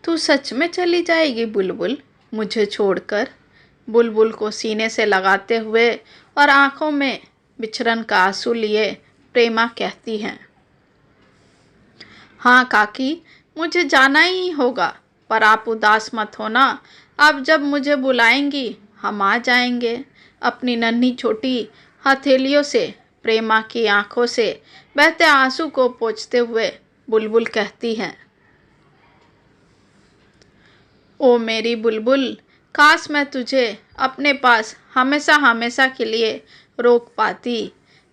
तू सच में चली जाएगी बुलबुल, मुझे छोड़कर? बुलबुल को सीने से लगाते हुए और आंखों में बिछरन का आंसू लिए प्रेमा कहती है। हाँ काकी, मुझे जाना ही होगा, पर आप उदास मत होना। आप जब मुझे बुलाएंगी हम आ जाएंगे। अपनी नन्ही छोटी हथेलियों से प्रेमा की आंखों से बहते आंसू को पोंछते हुए बुलबुल कहती है। ओ मेरी बुलबुल, काश मैं तुझे अपने पास हमेशा हमेशा के लिए रोक पाती।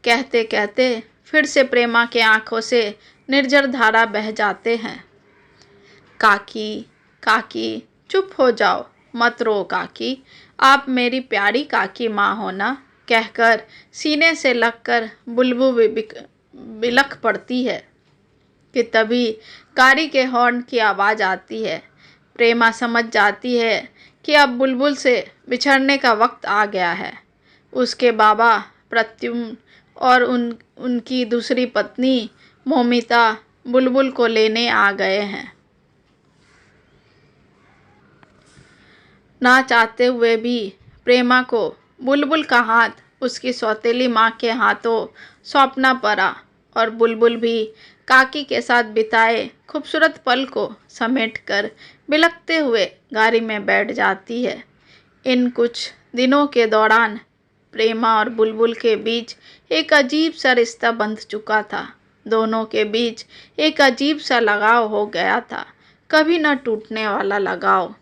कहते कहते फिर से प्रेमा के आंखों से निर्जर धारा बह जाते हैं। काकी काकी चुप हो जाओ, मत रो काकी, आप मेरी प्यारी काकी माँ हो ना, कहकर सीने से लगकर बुलबुल बिलख पड़ती है कि तभी गाड़ी के हॉर्न की आवाज़ आती है। प्रेमा समझ जाती है कि अब बुलबुल से बिछड़ने का वक्त आ गया है। उसके बाबा प्रत्युम्न और उनकी दूसरी पत्नी मोमिता बुलबुल को लेने आ गए हैं। ना चाहते हुए भी प्रेमा को बुलबुल का हाथ उसकी सौतेली माँ के हाथों सौंपना पड़ा और बुलबुल भी काकी के साथ बिताए खूबसूरत पल को समेटकर बिलखते हुए गाड़ी में बैठ जाती है। इन कुछ दिनों के दौरान प्रेमा और बुलबुल के बीच एक अजीब सा रिश्ता बंध चुका था। दोनों के बीच एक अजीब सा लगाव हो गया था, कभी न टूटने वाला लगाव।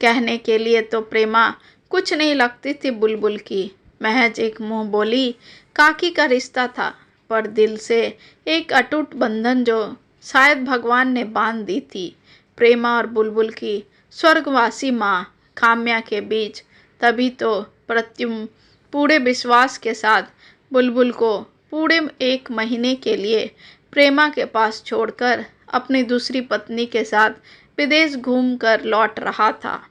कहने के लिए तो प्रेमा कुछ नहीं लगती थी बुलबुल की, महज एक मुंह बोली काकी का रिश्ता था, पर दिल से एक अटूट बंधन जो शायद भगवान ने बांध दी थी। प्रेमा और बुलबुल की स्वर्गवासी माँ काम्या के बीच। तभी तो प्रत्युम्न पूरे विश्वास के साथ बुलबुल को पूरे 1 महीने के लिए प्रेमा के पास छोड़कर अपनी दूसरी पत्नी के साथ विदेश घूमकर लौट रहा था।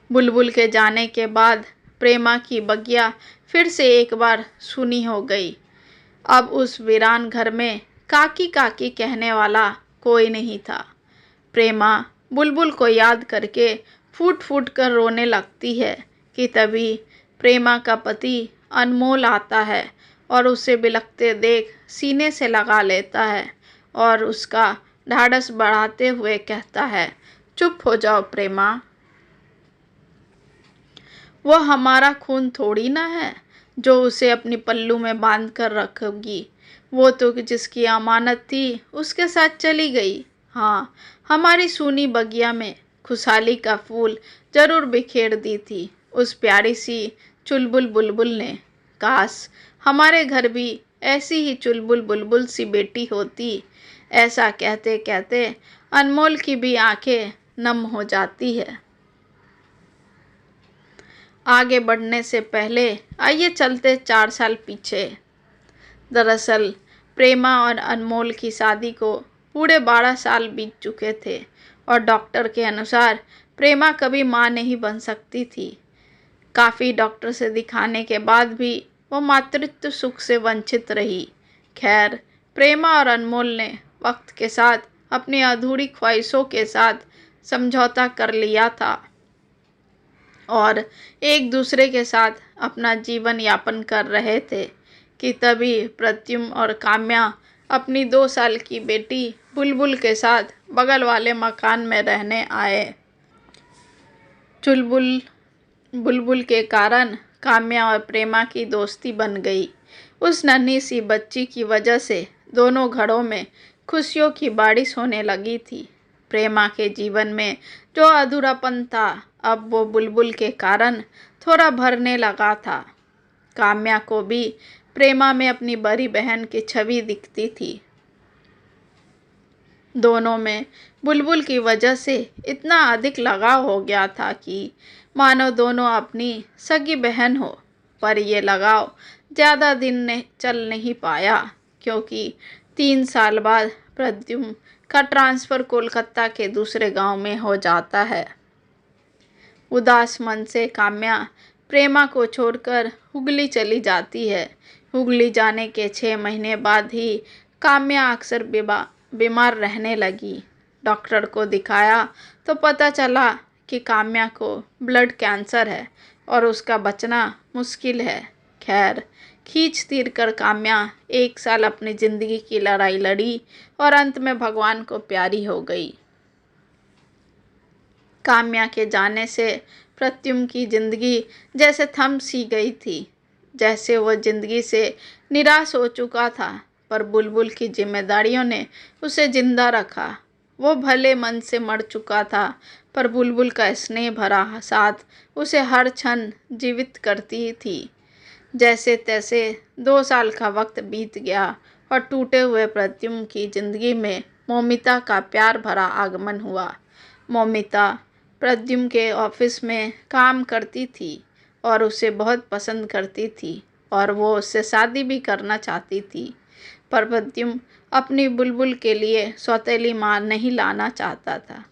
बुलबुल के जाने के बाद प्रेमा की बगिया फिर से एक बार सुनी हो गई। अब उस वीरान घर में काकी काकी कहने वाला कोई नहीं था। प्रेमा बुलबुल को याद करके फूट फूट कर रोने लगती है कि तभी प्रेमा का पति अनमोल आता है और उसे बिलखते देख सीने से लगा लेता है और उसका ढाढ़स बढ़ाते हुए कहता है, चुप हो जाओ प्रेमा, वह हमारा खून थोड़ी ना है जो उसे अपनी पल्लू में बांध कर रखोगी। वो तो जिसकी अमानत थी उसके साथ चली गई। हाँ, हमारी सूनी बगिया में खुशहाली का फूल जरूर बिखेर दी थी उस प्यारी सी चुलबुल बुलबुल ने। काश हमारे घर भी ऐसी ही चुलबुल बुलबुल सी बेटी होती। ऐसा कहते कहते अनमोल की भी आंखें नम हो जाती है। आगे बढ़ने से पहले आइए चलते 4 साल पीछे। दरअसल प्रेमा और अनमोल की शादी को पूरे 12 साल बीत चुके थे और डॉक्टर के अनुसार प्रेमा कभी मां नहीं बन सकती थी। काफ़ी डॉक्टर से दिखाने के बाद भी वो मातृत्व सुख से वंचित रही। खैर, प्रेमा और अनमोल ने वक्त के साथ अपनी अधूरी ख्वाहिशों के साथ समझौता कर लिया था और एक दूसरे के साथ अपना जीवन यापन कर रहे थे कि तभी प्रत्युम्न और काम्या अपनी 2 साल की बेटी बुलबुल के साथ बगल वाले मकान में रहने आए। चुलबुल बुलबुल के कारण काम्या और प्रेमा की दोस्ती बन गई। उस नन्ही सी बच्ची की वजह से दोनों घरों में खुशियों की बारिश होने लगी थी। प्रेमा के जीवन में जो अधूरापन था अब वो बुलबुल के कारण थोड़ा भरने लगा था। काम्या को भी प्रेमा में अपनी बड़ी बहन की छवि दिखती थी। दोनों में बुलबुल की वजह से इतना अधिक लगाव हो गया था कि मानो दोनों अपनी सगी बहन हो। पर यह लगाव ज़्यादा दिन चल नहीं पाया क्योंकि 3 साल बाद प्रद्युम्न का ट्रांसफ़र कोलकाता के दूसरे गांव में हो जाता है। उदास मन से काम्या प्रेमा को छोड़कर हुगली चली जाती है। हुगली जाने के 6 महीने बाद ही काम्या अक्सर बीमार रहने लगी। डॉक्टर को दिखाया तो पता चला कि काम्या को ब्लड कैंसर है और उसका बचना मुश्किल है। खैर, खींच तीर कर काम्या 1 साल अपनी ज़िंदगी की लड़ाई लड़ी और अंत में भगवान को प्यारी हो गई। काम्या के जाने से प्रत्युम की जिंदगी जैसे थम सी गई थी, जैसे वो जिंदगी से निराश हो चुका था। पर बुलबुल की जिम्मेदारियों ने उसे जिंदा रखा। वो भले मन से मर चुका था, पर बुलबुल का स्नेह भरा साथ उसे हर क्षण जीवित करती थी। जैसे तैसे 2 साल का वक्त बीत गया और टूटे हुए प्रत्युम की जिंदगी में मौमिता का प्यार भरा आगमन हुआ। मौमिता प्रद्युम्न के ऑफिस में काम करती थी और उसे बहुत पसंद करती थी और वो उससे शादी भी करना चाहती थी। पर प्रद्युम्न अपनी बुलबुल के लिए सौतेली माँ नहीं लाना चाहता था।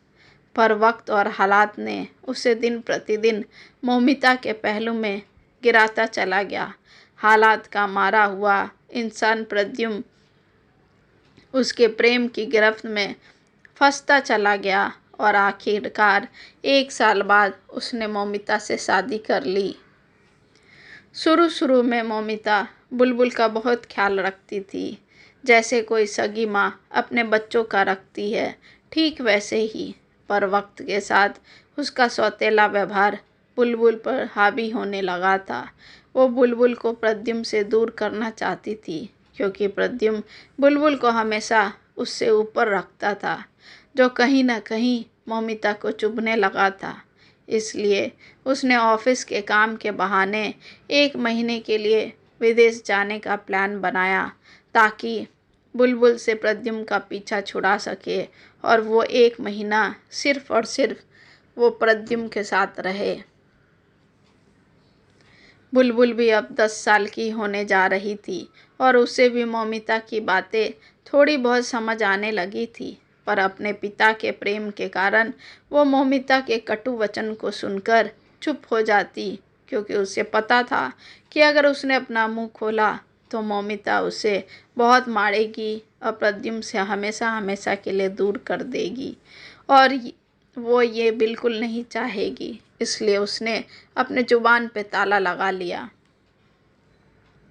पर वक्त और हालात ने उसे दिन प्रतिदिन मौमिता के पहलू में गिराता चला गया। हालात का मारा हुआ इंसान प्रद्युम्न उसके प्रेम की गिरफ्त में फंसता चला गया और आखिरकार 1 साल बाद उसने मौमिता से शादी कर ली। शुरू में मौमिता बुलबुल का बहुत ख्याल रखती थी, जैसे कोई सगी माँ अपने बच्चों का रखती है, ठीक वैसे ही। पर वक्त के साथ उसका सौतेला व्यवहार बुलबुल पर हावी होने लगा था। वो बुलबुल को प्रद्युम्न से दूर करना चाहती थी, क्योंकि प्रद्युम्न बुलबुल को हमेशा उससे ऊपर रखता था, जो कहीं न कहीं मौमिता को चुभने लगा था। इसलिए उसने ऑफिस के काम के बहाने 1 महीने के लिए विदेश जाने का प्लान बनाया, ताकि बुलबुल से प्रद्युम्न का पीछा छुड़ा सके और वो 1 महीना सिर्फ और सिर्फ वो प्रद्युम्न के साथ रहे। बुलबुल भी अब 10 साल की होने जा रही थी और उसे भी मौमिता की बातें थोड़ी बहुत समझ आने लगी थी। पर अपने पिता के प्रेम के कारण वो मौमिता के कटु वचन को सुनकर चुप हो जाती, क्योंकि उसे पता था कि अगर उसने अपना मुंह खोला तो मौमिता उसे बहुत मारेगी और प्रद्युम्न से हमेशा हमेशा के लिए दूर कर देगी, और वो ये बिल्कुल नहीं चाहेगी। इसलिए उसने अपने जुबान पे ताला लगा लिया।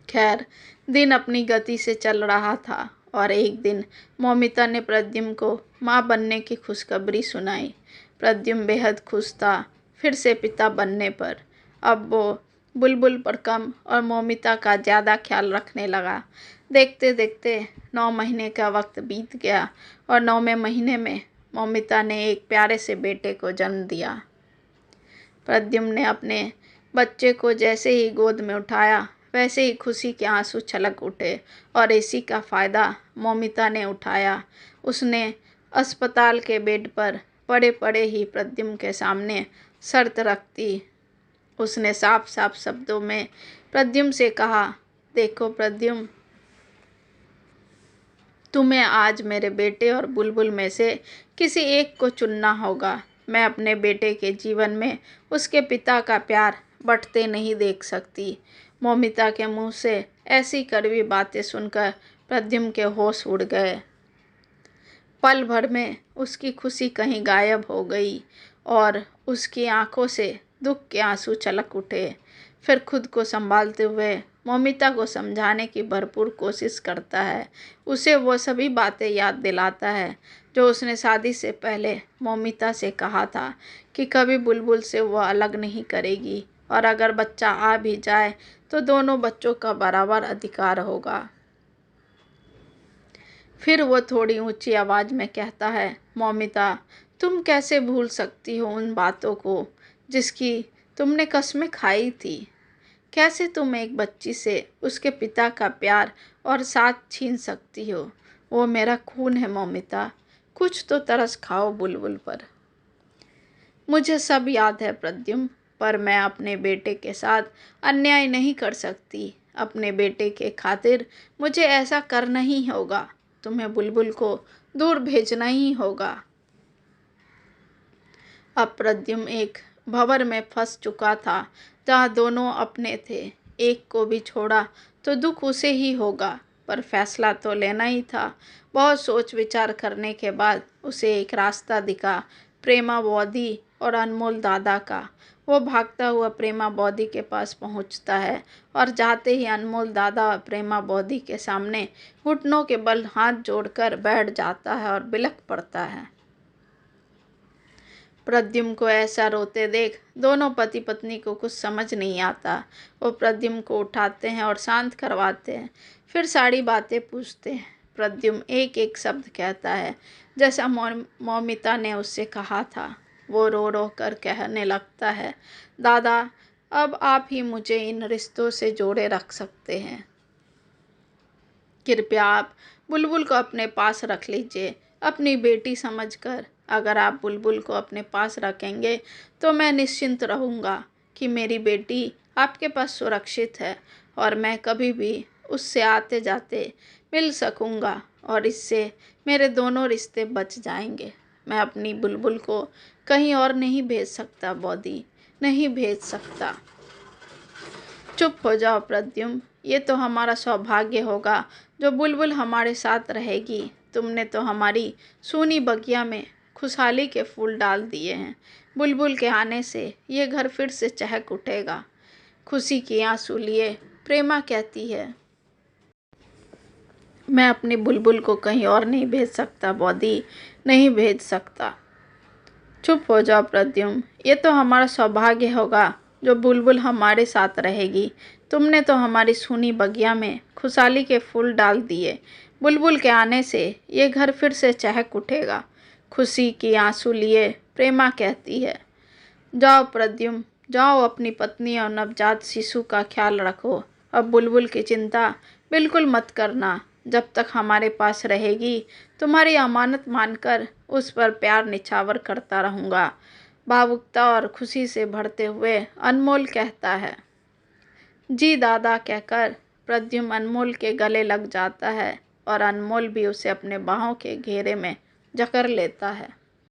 खैर, दिन अपनी गति से चल रहा था और एक दिन मौमिता ने प्रद्युम्न को माँ बनने की खुशखबरी सुनाई। प्रद्युम्न बेहद खुश था फिर से पिता बनने पर। अब वो बुलबुल पर कम और मौमिता का ज़्यादा ख्याल रखने लगा। देखते देखते 9 महीने का वक्त बीत गया और 9वें महीने में मौमिता ने एक प्यारे से बेटे को जन्म दिया। प्रद्युम्न ने अपने बच्चे को जैसे ही गोद में उठाया, वैसे ही खुशी के आंसू छलक उठे और इसी का फ़ायदा मौमिता ने उठाया। उसने अस्पताल के बेड पर पड़े पड़े ही प्रद्युम्न के सामने शर्त रख दी। उसने साफ साफ शब्दों में प्रद्युम्न से कहा, देखो प्रद्युम्न, तुम्हें आज मेरे बेटे और बुलबुल में से किसी एक को चुनना होगा। मैं अपने बेटे के जीवन में उसके पिता का प्यार बंटते नहीं देख सकती। मौमिता के मुंह से ऐसी कड़वी बातें सुनकर प्रद्युम्न के होश उड़ गए। पल भर में उसकी खुशी कहीं गायब हो गई और उसकी आंखों से दुख के आंसू छलक उठे। फिर खुद को संभालते हुए मौमिता को समझाने की भरपूर कोशिश करता है। उसे वो सभी बातें याद दिलाता है जो उसने शादी से पहले मौमिता से कहा था कि कभी बुलबुल से वो अलग नहीं करेगी और अगर बच्चा आ भी जाए तो दोनों बच्चों का बराबर अधिकार होगा। फिर वो थोड़ी ऊंची आवाज़ में कहता है, मौमिता, तुम कैसे भूल सकती हो उन बातों को जिसकी तुमने कस्में खाई थी? कैसे तुम एक बच्ची से उसके पिता का प्यार और साथ छीन सकती हो? वो मेरा खून है मौमिता, कुछ तो तरस खाओ बुलबुल पर। मुझे सब याद है प्रद्युम्न, पर मैं अपने बेटे के साथ अन्याय नहीं कर सकती। अपने बेटे के खातिर मुझे ऐसा करना ही होगा। तुम्हें बुलबुल को दूर भेजना ही होगा। अब प्रद्युम्न एक भंवर में फंस चुका था जहाँ दोनों अपने थे। एक को भी छोड़ा तो दुख उसे ही होगा। पर फैसला तो लेना ही था। बहुत सोच विचार करने के बाद उसे एक रास्ता दिखा, प्रेमा बौदी और अनमोल दादा का। वो भागता हुआ प्रेमा बौदी के पास पहुंचता है और जाते ही अनमोल दादा प्रेमा बौदी के सामने घुटनों के बल हाथ जोड़कर बैठ जाता है और बिलख पड़ता है। प्रद्युम्न को ऐसा रोते देख दोनों पति पत्नी को कुछ समझ नहीं आता। वो प्रद्युम्न को उठाते हैं और शांत करवाते हैं, फिर सारी बातें पूछते हैं। प्रद्युम्न एक एक शब्द कहता है जैसा मौमिता ने उससे कहा था। वो रो रो कर कहने लगता है, दादा अब आप ही मुझे इन रिश्तों से जोड़े रख सकते हैं। कृपया आप बुलबुल को अपने पास रख लीजिए, अपनी बेटी समझकर। अगर आप बुलबुल को अपने पास रखेंगे तो मैं निश्चिंत रहूँगा कि मेरी बेटी आपके पास सुरक्षित है और मैं कभी भी उससे आते जाते मिल सकूँगा और इससे मेरे दोनों रिश्ते बच जाएंगे। मैं अपनी बुलबुल को कहीं और नहीं भेज सकता बौदी, नहीं भेज सकता। चुप हो जाओ प्रद्युम्न, ये तो हमारा सौभाग्य होगा जो बुलबुल हमारे साथ रहेगी। तुमने तो हमारी सूनी बगिया में खुशहाली के फूल डाल दिए हैं। बुलबुल के आने से ये घर फिर से चहक उठेगा। खुशी की आंसू लिए प्रेमा कहती है, मैं अपनी बुलबुल को कहीं और नहीं भेज सकता बौदी, नहीं भेज सकता। चुप हो जाओ प्रद्युम्न, ये तो हमारा सौभाग्य होगा जो बुलबुल हमारे साथ रहेगी। तुमने तो हमारी सूनी बगिया में खुशहाली के फूल डाल दिए। बुलबुल के आने से ये घर फिर से चहक उठेगा। खुशी की आंसू लिए प्रेमा कहती है, जाओ प्रद्युम्न, जाओ अपनी पत्नी और नवजात शिशु का ख्याल रखो। अब बुलबुल की चिंता बिल्कुल मत करना। जब तक हमारे पास रहेगी तुम्हारी अमानत मानकर उस पर प्यार निछावर करता रहूँगा। भावुकता और खुशी से भरते हुए अनमोल कहता है। जी दादा कहकर प्रद्युम्न अनमोल के गले लग जाता है और अनमोल भी उसे अपने बाहों के घेरे में जकड़ लेता है।